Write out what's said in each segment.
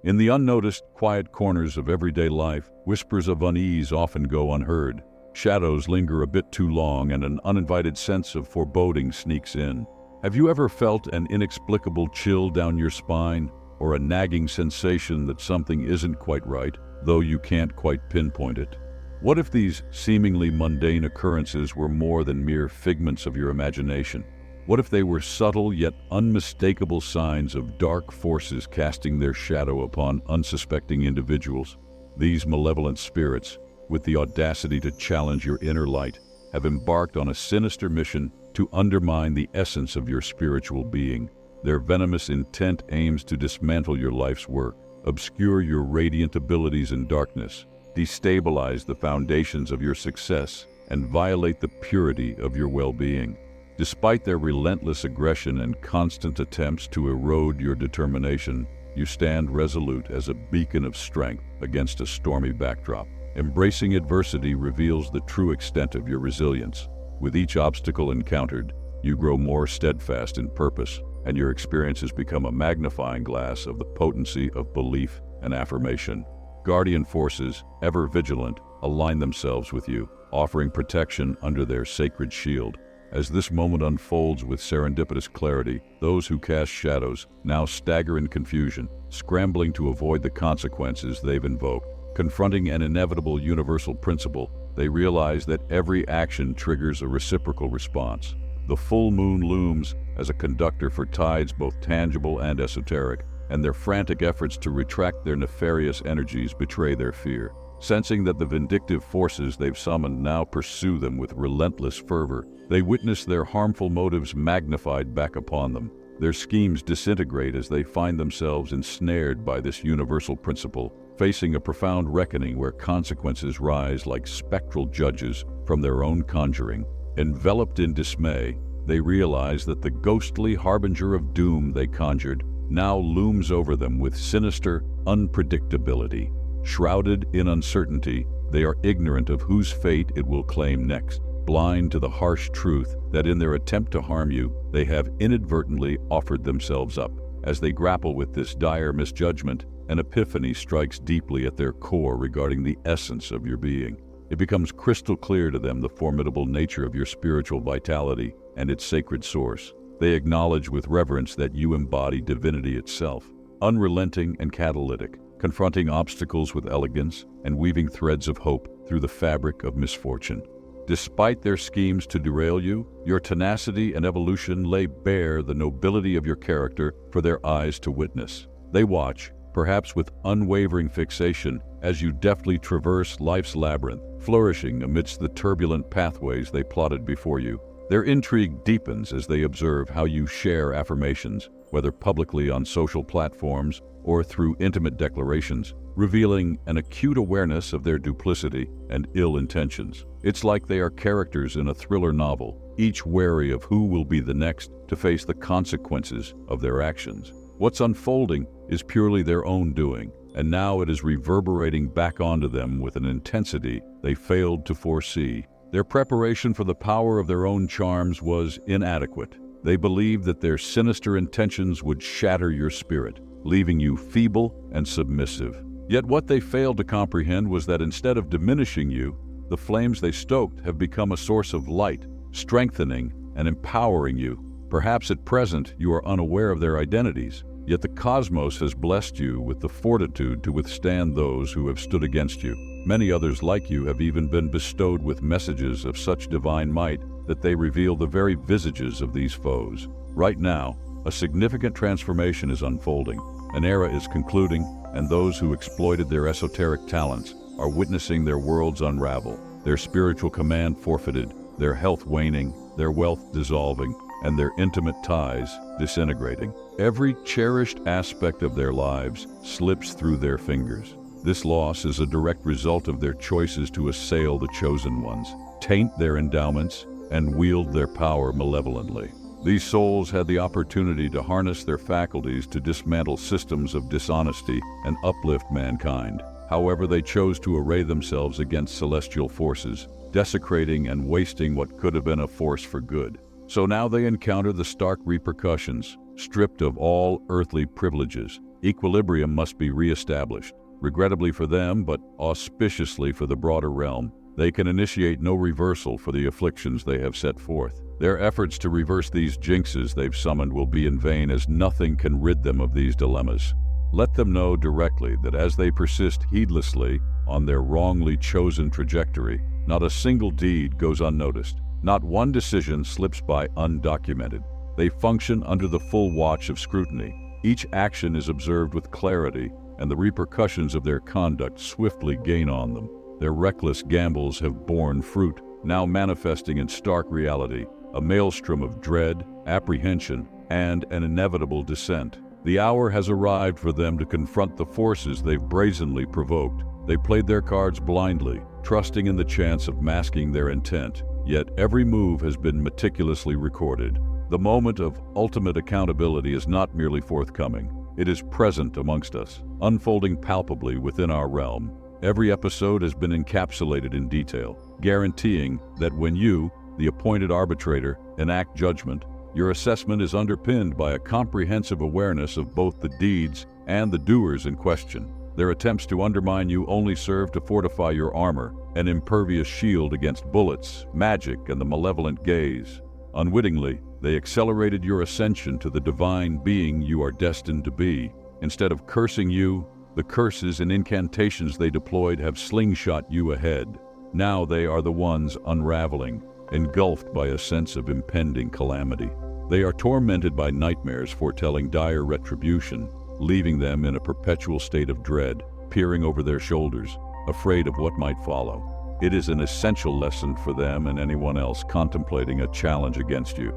In the unnoticed, quiet corners of everyday life, whispers of unease often go unheard. Shadows linger a bit too long, and an uninvited sense of foreboding sneaks in. Have you ever felt an inexplicable chill down your spine, or a nagging sensation that something isn't quite right, though you can't quite pinpoint it? What if these seemingly mundane occurrences were more than mere figments of your imagination? What if they were subtle yet unmistakable signs of dark forces casting their shadow upon unsuspecting individuals? These malevolent spirits, with the audacity to challenge your inner light, have embarked on a sinister mission to undermine the essence of your spiritual being. Their venomous intent aims to dismantle your life's work, obscure your radiant abilities in darkness, destabilize the foundations of your success, and violate the purity of your well-being. Despite their relentless aggression and constant attempts to erode your determination, you stand resolute as a beacon of strength against a stormy backdrop. Embracing adversity reveals the true extent of your resilience. With each obstacle encountered, you grow more steadfast in purpose, and your experiences become a magnifying glass of the potency of belief and affirmation. Guardian forces, ever vigilant, align themselves with you, offering protection under their sacred shield. As this moment unfolds with serendipitous clarity, those who cast shadows now stagger in confusion, scrambling to avoid the consequences they've invoked. Confronting an inevitable universal principle, they realize that every action triggers a reciprocal response. The full moon looms as a conductor for tides both tangible and esoteric, and their frantic efforts to retract their nefarious energies betray their fear. Sensing that the vindictive forces they've summoned now pursue them with relentless fervor, they witness their harmful motives magnified back upon them. Their schemes disintegrate as they find themselves ensnared by this universal principle, facing a profound reckoning where consequences rise like spectral judges from their own conjuring. Enveloped in dismay, they realize that the ghostly harbinger of doom they conjured now looms over them with sinister unpredictability. Shrouded in uncertainty, they are ignorant of whose fate it will claim next, blind to the harsh truth that in their attempt to harm you, they have inadvertently offered themselves up. As they grapple with this dire misjudgment, an epiphany strikes deeply at their core regarding the essence of your being. It becomes crystal clear to them the formidable nature of your spiritual vitality and its sacred source. They acknowledge with reverence that you embody divinity itself, unrelenting and catalytic, confronting obstacles with elegance and weaving threads of hope through the fabric of misfortune. Despite their schemes to derail you, your tenacity and evolution lay bare the nobility of your character for their eyes to witness. They watch, perhaps with unwavering fixation, as you deftly traverse life's labyrinth, flourishing amidst the turbulent pathways they plotted before you. Their intrigue deepens as they observe how you share affirmations, whether publicly on social platforms or through intimate declarations, revealing an acute awareness of their duplicity and ill intentions. It's like they are characters in a thriller novel, each wary of who will be the next to face the consequences of their actions. What's unfolding is purely their own doing, and now it is reverberating back onto them with an intensity they failed to foresee. Their preparation for the power of their own charms was inadequate. They believed that their sinister intentions would shatter your spirit, leaving you feeble and submissive. Yet what they failed to comprehend was that instead of diminishing you, the flames they stoked have become a source of light, strengthening and empowering you. Perhaps at present you are unaware of their identities, yet the cosmos has blessed you with the fortitude to withstand those who have stood against you. Many others like you have even been bestowed with messages of such divine might that they reveal the very visages of these foes. Right now, a significant transformation is unfolding. An era is concluding, and those who exploited their esoteric talents are witnessing their worlds unravel, their spiritual command forfeited, their health waning, their wealth dissolving, and their intimate ties disintegrating. Every cherished aspect of their lives slips through their fingers. This loss is a direct result of their choices to assail the chosen ones, taint their endowments, and wield their power malevolently. These souls had the opportunity to harness their faculties to dismantle systems of dishonesty and uplift mankind. However, they chose to array themselves against celestial forces, desecrating and wasting what could have been a force for good. So now they encounter the stark repercussions, stripped of all earthly privileges, Equilibrium must be re-established. Regrettably for them, but auspiciously for the broader realm, they can initiate no reversal for the afflictions they have set forth. Their efforts to reverse these jinxes they've summoned will be in vain, as nothing can rid them of these dilemmas. Let them know directly that as they persist heedlessly on their wrongly chosen trajectory, not a single deed goes unnoticed. Not one decision slips by undocumented. They function under the full watch of scrutiny. Each action is observed with clarity, and the repercussions of their conduct swiftly gain on them. Their reckless gambles have borne fruit, now manifesting in stark reality, a maelstrom of dread, apprehension, and an inevitable descent. The hour has arrived for them to confront the forces they've brazenly provoked. They played their cards blindly, trusting in the chance of masking their intent, yet every move has been meticulously recorded. The moment of ultimate accountability is not merely forthcoming, it is present amongst us, unfolding palpably within our realm. Every episode has been encapsulated in detail, guaranteeing that when you, the appointed arbitrator, enact judgment, your assessment is underpinned by a comprehensive awareness of both the deeds and the doers in question. Their attempts to undermine you only serve to fortify your armor, an impervious shield against bullets, magic, and the malevolent gaze. Unwittingly, they accelerated your ascension to the divine being you are destined to be. Instead of cursing you, the curses and incantations they deployed have slingshot you ahead. Now they are the ones unraveling, engulfed by a sense of impending calamity. They are tormented by nightmares foretelling dire retribution, leaving them in a perpetual state of dread, peering over their shoulders, afraid of what might follow. It is an essential lesson for them and anyone else contemplating a challenge against you.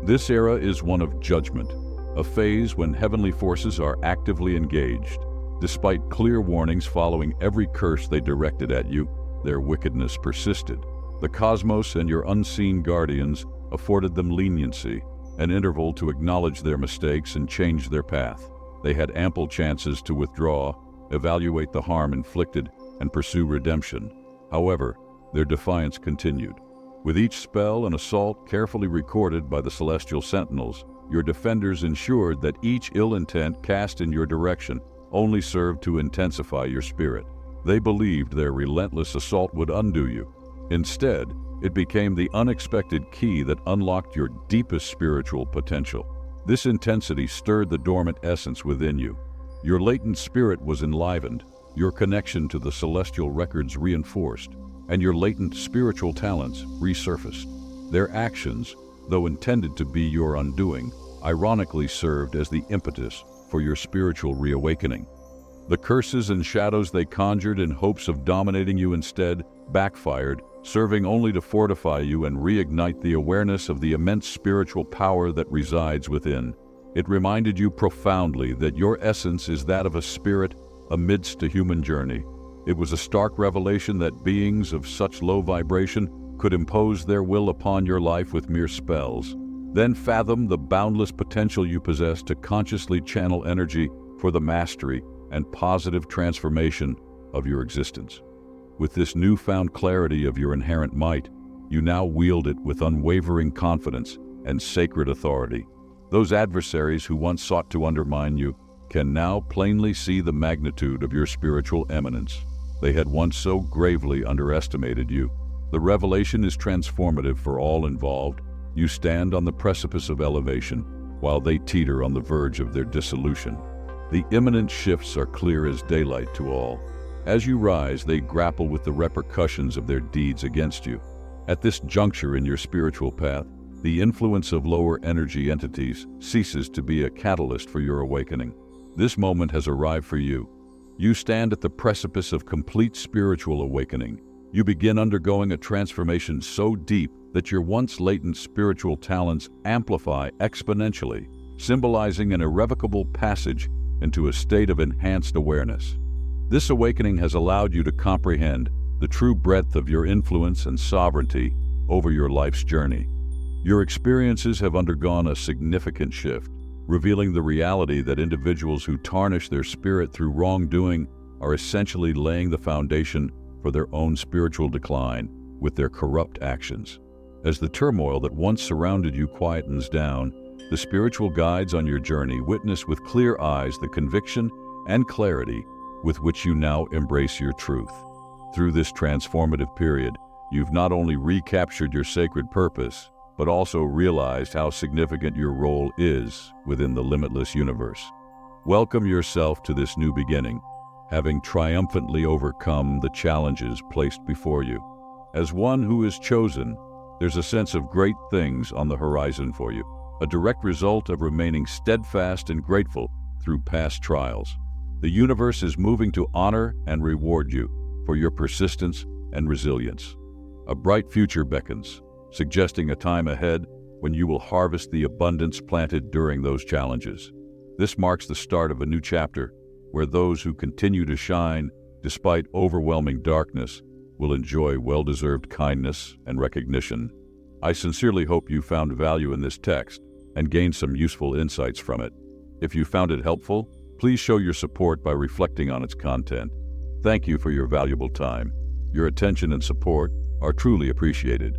This era is one of judgment, a phase when heavenly forces are actively engaged. Despite clear warnings following every curse they directed at you, their wickedness persisted. The cosmos and your unseen guardians afforded them leniency, an interval to acknowledge their mistakes and change their path. They had ample chances to withdraw, evaluate the harm inflicted, and pursue redemption. However, their defiance continued. With each spell and assault carefully recorded by the celestial sentinels, your defenders ensured that each ill intent cast in your direction only served to intensify your spirit. They believed their relentless assault would undo you. Instead, it became the unexpected key that unlocked your deepest spiritual potential. This intensity stirred the dormant essence within you. Your latent spirit was enlivened, your connection to the celestial records reinforced, and your latent spiritual talents resurfaced. Their actions, though intended to be your undoing, ironically served as the impetus for your spiritual reawakening. The curses and shadows they conjured in hopes of dominating you instead backfired, serving only to fortify you and reignite the awareness of the immense spiritual power that resides within. It reminded you profoundly that your essence is that of a spirit amidst a human journey. It was a stark revelation that beings of such low vibration could impose their will upon your life with mere spells. Then fathom the boundless potential you possess to consciously channel energy for the mastery and positive transformation of your existence. With this newfound clarity of your inherent might, you now wield it with unwavering confidence and sacred authority. Those adversaries who once sought to undermine you can now plainly see the magnitude of your spiritual eminence. They had once so gravely underestimated you. The revelation is transformative for all involved. You stand on the precipice of elevation, while they teeter on the verge of their dissolution. The imminent shifts are clear as daylight to all. As you rise, they grapple with the repercussions of their deeds against you. At this juncture in your spiritual path, the influence of lower energy entities ceases to be a catalyst for your awakening. This moment has arrived for you. You stand at the precipice of complete spiritual awakening. You begin undergoing a transformation so deep that your once latent spiritual talents amplify exponentially, symbolizing an irrevocable passage into a state of enhanced awareness. This awakening has allowed you to comprehend the true breadth of your influence and sovereignty over your life's journey. Your experiences have undergone a significant shift, revealing the reality that individuals who tarnish their spirit through wrongdoing are essentially laying the foundation for their own spiritual decline with their corrupt actions. As the turmoil that once surrounded you quietens down, the spiritual guides on your journey witness with clear eyes the conviction and clarity with which you now embrace your truth. Through this transformative period, you've not only recaptured your sacred purpose, but also realized how significant your role is within the limitless universe. Welcome yourself to this new beginning, having triumphantly overcome the challenges placed before you. As one who is chosen, there's a sense of great things on the horizon for you, a direct result of remaining steadfast and grateful through past trials. The universe is moving to honor and reward you for your persistence and resilience. A bright future beckons, suggesting a time ahead when you will harvest the abundance planted during those challenges. This marks the start of a new chapter where those who continue to shine despite overwhelming darkness will enjoy well-deserved kindness and recognition. I sincerely hope you found value in this text and gained some useful insights from it. If you found it helpful, please show your support by reflecting on its content. Thank you for your valuable time. Your attention and support are truly appreciated.